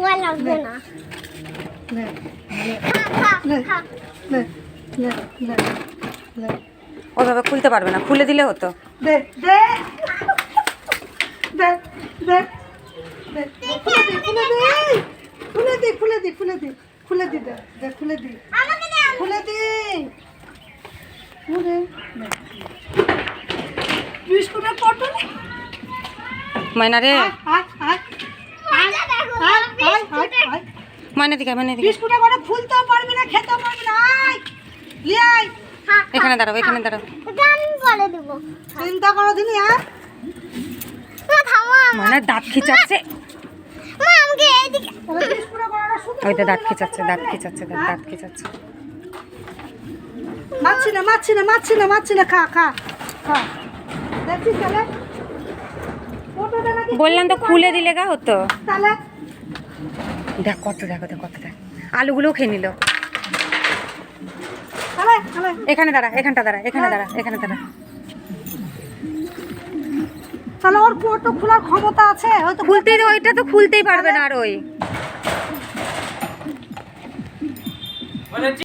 ধোয়া লাগবে না। ওইভাবে খুলতে পারবে না, খুলে দিলে হতো। দে দে দে দে দে খুলে দি খুলে দি খুলে দি খুলে দি দে দে খুলে দি খুলে দি খুলে বিস্কুটের পটল মাইনা রে, আয় আয় মাইনা দিকে, মাইনা দিকে। বিস্কুটে করে ফুলতেও পারবি না, খেতেও পারবি না। আয় লিয়ে আয়, এখানে দাঁড়াও, এখানে দাঁড়াও। এটা আমি বলে দেবো। চিন্তা করো দিনি। হ্যাঁ মা থামো। মাইনা দাঁত খিচাচ্ছে। মা আমাকে এইদিকে। বিস্কুটে করাটা শুধু ওই তো দাঁত খিচাচ্ছে, দাঁত খিচাচ্ছে, দাঁত খিচাচ্ছে। মাছি না মাছি না মাছি না মাছি না, খা খা খা। দেখছিস তাহলে ফটোটা নাকি বললাম তো খুলে দিলে গা হতো। তাহলে দেখ কত, দেখো দেখ কত, দেখ আলুগুলোও খেয়ে নিল। তাহলে তাহলে এখানে দাঁড়া, এখানটা দাঁড়া, এখানে দাঁড়া, এখানে দাঁড়া। তাহলে ওর ফটো খোলার ক্ষমতা আছে হয়তো। খুলতেই, ওইটা তো খুলতেই পারবে না আর ওই